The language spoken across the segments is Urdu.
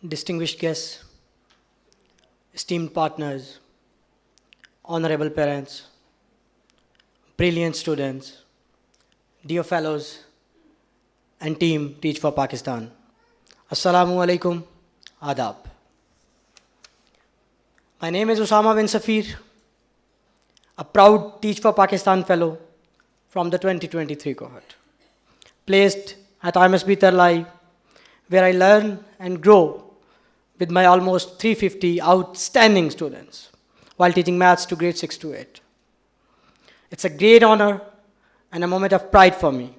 distinguished guests, esteemed partners, honorable parents, brilliant students, dear fellows, and team Teach for Pakistan. Assalamu alaikum, adab. My name is Usama bin Safir, a proud Teach for Pakistan fellow from the 2023 cohort, placed at IMSB Tarlai, where I learn and grow with my almost 350 outstanding students while teaching maths to grade 6 to 8. It's a great honor and a moment of pride for me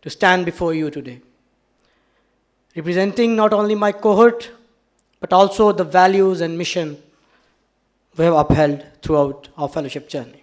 to stand before you today, representing not only my cohort, but also the values and mission we have upheld throughout our fellowship journey.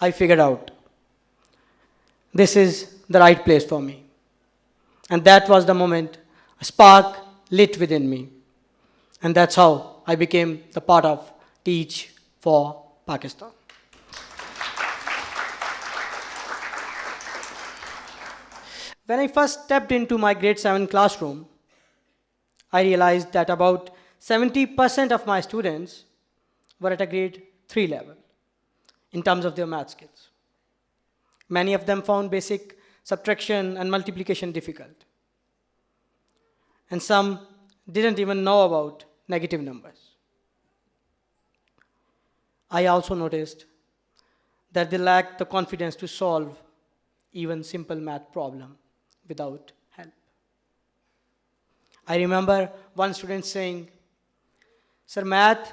I figured out this is the right place for me. And that was the moment a spark lit within me. And that's how I became the part of Teach for Pakistan. When I first stepped into my grade 7 classroom, I realized that about 70% of my students were at a grade 3 level in terms of their math skills. Many of them found basic subtraction and multiplication difficult. And some didn't even know about negative numbers. I also noticed that they lacked the confidence to solve even simple math problem without help. I remember one student saying, "Sir, math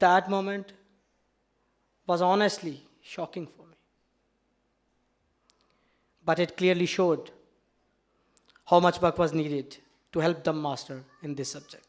That moment was honestly shocking for me. But it clearly showed how much work was needed to help them master in this subject.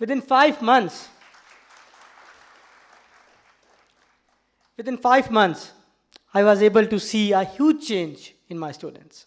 Within 5 months, I was able to see a huge change in my students.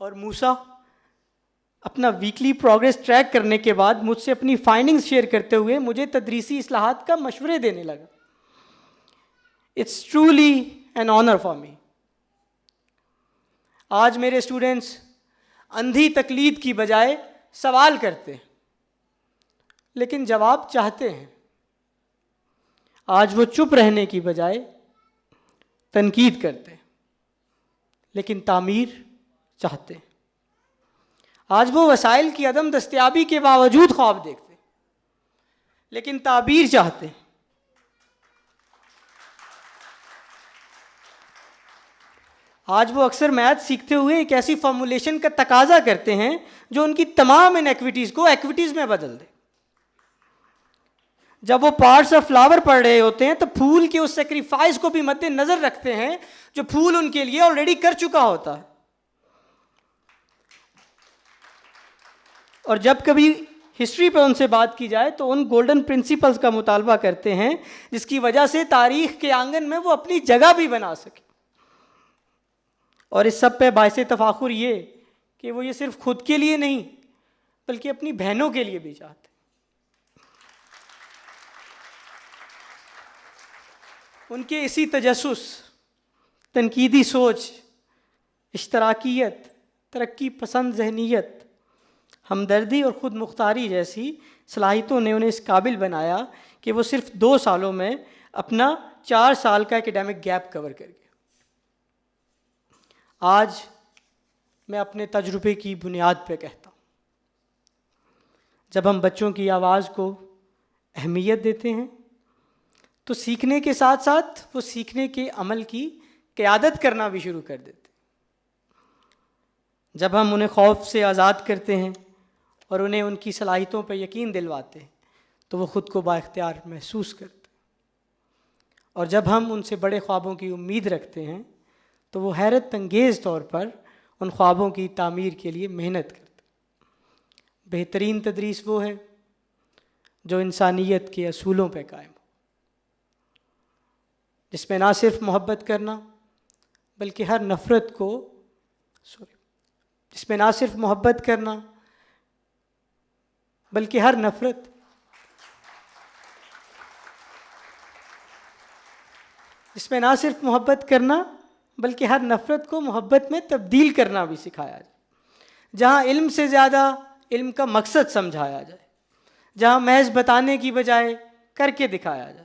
اور موسیٰ اپنا ویکلی پروگریس ٹریک کرنے کے بعد مجھ سے اپنی فائنڈنگز شیئر کرتے ہوئے مجھے تدریسی اصلاحات کا مشورے دینے لگا. It's truly an honour for me. آج میرے اسٹوڈنٹس اندھی تقلید کی بجائے سوال کرتے ہیں لیکن جواب چاہتے ہیں. آج وہ چپ رہنے کی بجائے تنقید کرتے ہیں لیکن تعمیر چاہتے ہیں. آج وہ وسائل کی عدم دستیابی کے باوجود خواب دیکھتے ہیں لیکن تعبیر چاہتے ہیں. آج وہ اکثر میتھ سیکھتے ہوئے ایک ایسی فارمولیشن کا تقاضا کرتے ہیں جو ان کی تمام ان ایکویٹیز کو ایکویٹیز میں بدل دے. جب وہ پارٹس آف فلاور پڑھ رہے ہوتے ہیں تو پھول کے اس سیکریفائس کو بھی مد نظر رکھتے ہیں جو پھول ان کے لیے آلریڈی کر چکا ہوتا ہے. اور جب کبھی ہسٹری پہ ان سے بات کی جائے تو ان گولڈن پرنسپلز کا مطالبہ کرتے ہیں جس کی وجہ سے تاریخ کے آنگن میں وہ اپنی جگہ بھی بنا سکے. اور اس سب پہ باعث تفاخر یہ کہ وہ یہ صرف خود کے لیے نہیں بلکہ اپنی بہنوں کے لیے بھی چاہتے. ان کے اسی تجسس، تنقیدی سوچ، اشتراکیت، ترقی پسند ذہنیت، ہمدردی اور خود مختاری جیسی صلاحیتوں نے انہیں اس قابل بنایا کہ وہ صرف 2 سالوں میں اپنا 4 سال کا ایکیڈیمک گیپ کور کر گئے. آج میں اپنے تجربے کی بنیاد پہ کہتا ہوں، جب ہم بچوں کی آواز کو اہمیت دیتے ہیں تو سیکھنے کے ساتھ ساتھ وہ سیکھنے کے عمل کی قیادت کرنا بھی شروع کر دیتے. جب ہم انہیں خوف سے آزاد کرتے ہیں اور انہیں ان کی صلاحیتوں پہ یقین دلواتے ہیں تو وہ خود کو بااختیار محسوس کرتے. اور جب ہم ان سے بڑے خوابوں کی امید رکھتے ہیں تو وہ حیرت انگیز طور پر ان خوابوں کی تعمیر کے لیے محنت کرتے. بہترین تدریس وہ ہے جو انسانیت کے اصولوں پہ قائم ہو، جس میں نہ صرف محبت کرنا بلکہ ہر نفرت کو جس میں نہ صرف محبت کرنا بلکہ ہر نفرت جس میں نہ صرف محبت کرنا بلکہ ہر نفرت کو محبت میں تبدیل کرنا بھی سکھایا جائے. جہاں علم سے زیادہ علم کا مقصد سمجھایا جائے، جہاں محض بتانے کی بجائے کر کے دکھایا جائے،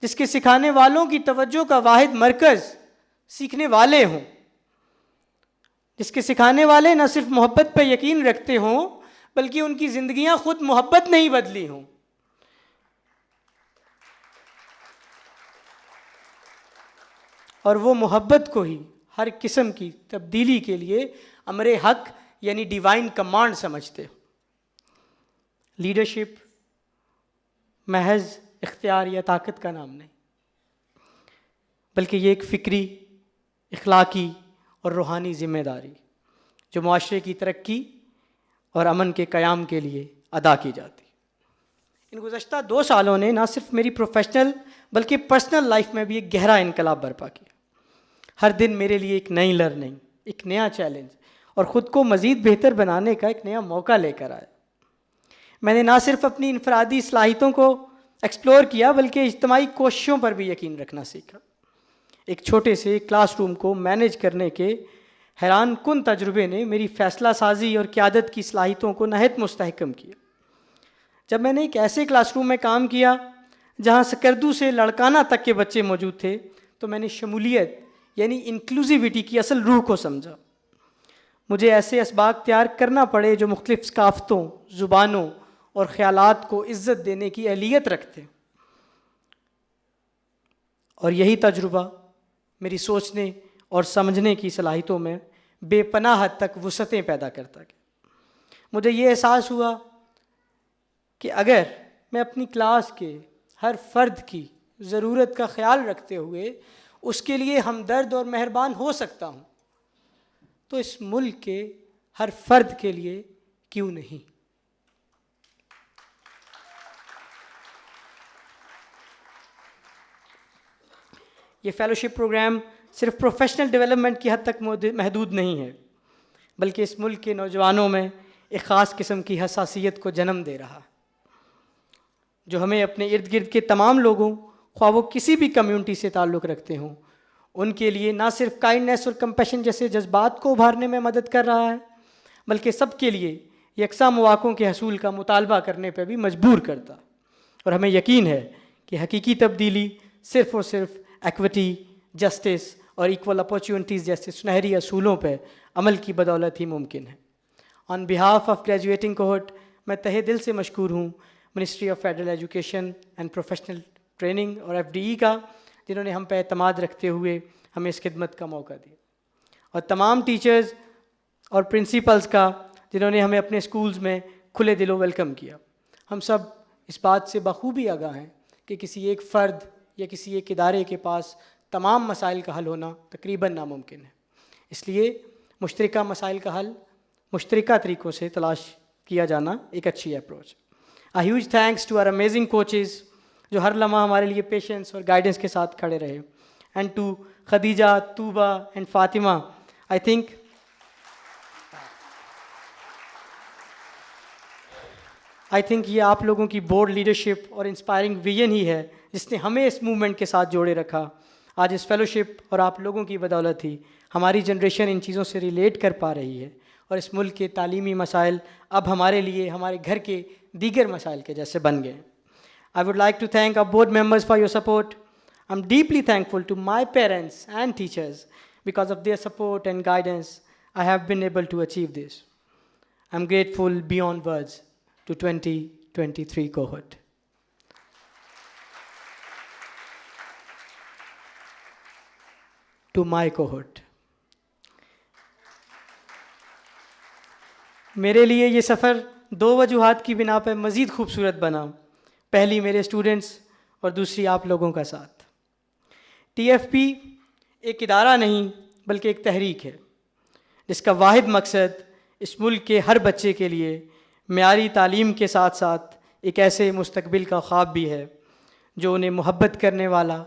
جس کے سکھانے والوں کی توجہ کا واحد مرکز سیکھنے والے ہوں، جس کے سکھانے والے نہ صرف محبت پہ یقین رکھتے ہوں بلکہ ان کی زندگیاں خود محبت نہیں بدلی ہوں. اور وہ محبت کو ہی ہر قسم کی تبدیلی کے لیے امر حق یعنی ڈیوائن کمانڈ سمجھتے ہو. لیڈرشپ محض اختیار یا طاقت کا نام نہیں بلکہ یہ ایک فکری، اخلاقی اور روحانی ذمہ داری جو معاشرے کی ترقی اور امن کے قیام کے لیے ادا کی جاتی. ان گزشتہ 2 سالوں نے نہ صرف میری پروفیشنل بلکہ پرسنل لائف میں بھی ایک گہرا انقلاب برپا کیا. ہر دن میرے لیے ایک نئی لرننگ، ایک نیا چیلنج اور خود کو مزید بہتر بنانے کا ایک نیا موقع لے کر آیا. میں نے نہ صرف اپنی انفرادی صلاحیتوں کو ایکسپلور کیا بلکہ اجتماعی کوششوں پر بھی یقین رکھنا سیکھا. ایک چھوٹے سے کلاس روم کو مینیج کرنے کے حیران کن تجربے نے میری فیصلہ سازی اور قیادت کی صلاحیتوں کو نہایت مستحکم کیا. جب میں نے ایک ایسے کلاس روم میں کام کیا جہاں سکردو سے لڑکانہ تک کے بچے موجود تھے تو میں نے شمولیت یعنی انکلوزیوٹی کی اصل روح کو سمجھا. مجھے ایسے اسباق تیار کرنا پڑے جو مختلف ثقافتوں، زبانوں اور خیالات کو عزت دینے کی اہلیت رکھتے. اور یہی تجربہ میری سوچنے اور سمجھنے کی صلاحیتوں میں بے پناہ حد تک وسعتیں پیدا کرتا گیا. مجھے یہ احساس ہوا کہ اگر میں اپنی کلاس کے ہر فرد کی ضرورت کا خیال رکھتے ہوئے اس کے لیے ہمدرد اور مہربان ہو سکتا ہوں تو اس ملک کے ہر فرد کے لیے کیوں نہیں. یہ فیلوشپ پروگرام صرف پروفیشنل ڈیولپمنٹ کی حد تک محدود نہیں ہے بلکہ اس ملک کے نوجوانوں میں ایک خاص قسم کی حساسیت کو جنم دے رہا، جو ہمیں اپنے ارد گرد کے تمام لوگوں، خواہ وہ کسی بھی کمیونٹی سے تعلق رکھتے ہوں، ان کے لیے نہ صرف کائنڈنیس اور کمپیشن جیسے جذبات کو ابھارنے میں مدد کر رہا ہے، بلکہ سب کے لیے یکساں مواقعوں کے حصول کا مطالبہ کرنے پہ بھی مجبور کرتا۔ اور ہمیں یقین ہے کہ حقیقی تبدیلی صرف اور صرف ایکوٹی، جسٹس اور ایکول اپارچونٹیز جیسے سنہری اصولوں پہ عمل کی بدولت ہی ممکن ہے۔ آن بہاف آف گریجویٹنگ کوہورٹ، میں تہہ دل سے مشکور ہوں ministry of federal education and professional training اور FDE کا، جنہوں نے ہم پہ اعتماد رکھتے ہوئے ہمیں اس خدمت کا موقع دیا، اور تمام ٹیچرز اور پرنسپلز کا، جنہوں نے ہمیں اپنے اسکولز میں کھلے دلوں ویلکم کیا۔ ہم سب اس بات سے بخوبی آگاہ ہیں کہ کسی ایک فرد یا کسی ایک ادارے کے پاس تمام مسائل کا حل ہونا تقریباً ناممکن ہے، اس لیے مشترکہ مسائل کا حل مشترکہ طریقوں سے تلاش کیا جانا ایک اچھی approach. A huge thanks to our amazing coaches جو ہر لمحہ ہمارے لیے پیشنس اور گائیڈنس کے ساتھ کھڑے رہے، and to Khadija, Tooba and Fatima. I think یہ آپ لوگوں کی بورڈ لیڈرشپ اور انسپائرنگ ویژن ہی ہے جس نے ہمیں اس موومنٹ کے ساتھ جوڑے رکھا۔ آج اس فیلوشپ اور آپ لوگوں کی بدولت ہی ہماری جنریشن ان چیزوں سے ریلیٹ کر پا رہی ہے، اور اس ملک کے تعلیمی مسائل اب ہمارے لیے ہمارے گھر کے دیگر مسائل کے جیسے بن گئے۔ I would like to thank our board members for your support. I'm deeply thankful to my parents and teachers because of their support and guidance. I have been able to achieve this. I'm grateful beyond words to 2023 cohort. To my cohort. میرے لیے یہ سفر دو وجوہات کی بنا پہ مزید خوبصورت بنا، پہلی میرے اسٹوڈنٹس اور دوسری آپ لوگوں کا ساتھ۔ TFP ایک ادارہ نہیں بلکہ ایک تحریک ہے جس کا واحد مقصد اس ملک کے ہر بچے کے لیے معیاری تعلیم کے ساتھ ساتھ ایک ایسے مستقبل کا خواب بھی ہے جو انہیں محبت کرنے والا،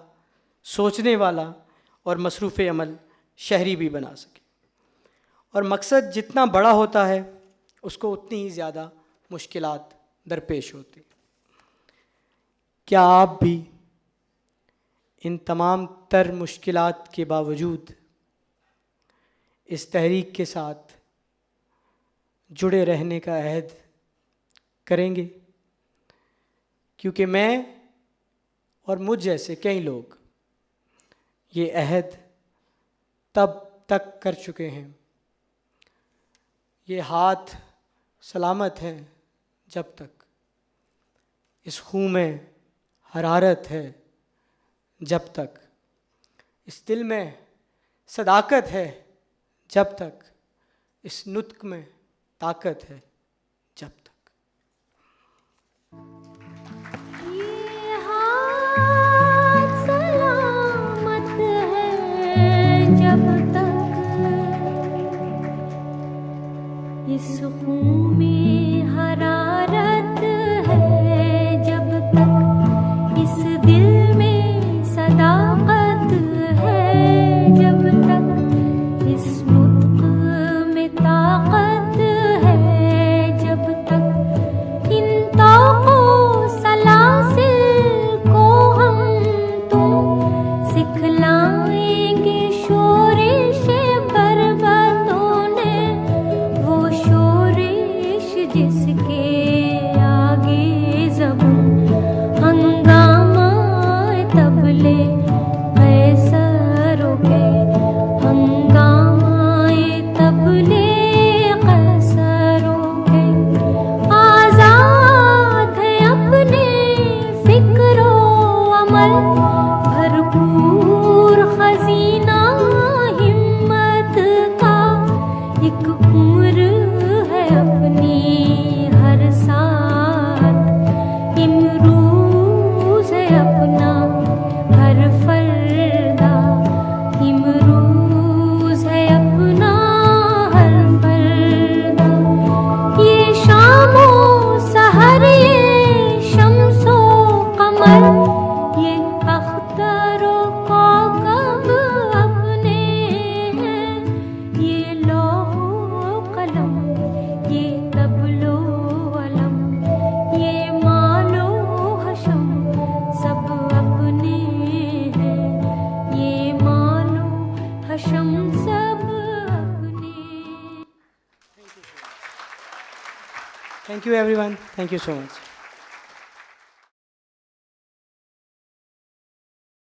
سوچنے والا اور مصروف عمل شہری بھی بنا سکے۔ اور مقصد جتنا بڑا ہوتا ہے اس کو اتنی ہی زیادہ مشکلات درپیش ہوتی۔ کیا آپ بھی ان تمام تر مشکلات کے باوجود اس تحریک کے ساتھ جڑے رہنے کا عہد کریں گے؟ کیونکہ میں اور مجھ جیسے کئی لوگ یہ عہد تب تک کر چکے ہیں، یہ ہاتھ سلامت ہیں جب تک، اس خون میں حرارت ہے جب تک، اس دل میں صداقت ہے جب تک، اس نطق میں طاقت ہے جب تک۔ یہ ہاتھ سلامت ہے جب تک، اس خون میں حرارت ہے جب تک، اس دل میں صداقت ہے جب تک، اس نطق میں طاقت ہے جب تک، ان طاق و سلاسل کو ہم تم سکھلائیں گے شورش بربتوں نے، وہ شورش جس کے آگے زبوں ہنگامہ طبلے قیصروں کے Thank you everyone. Thank you so much.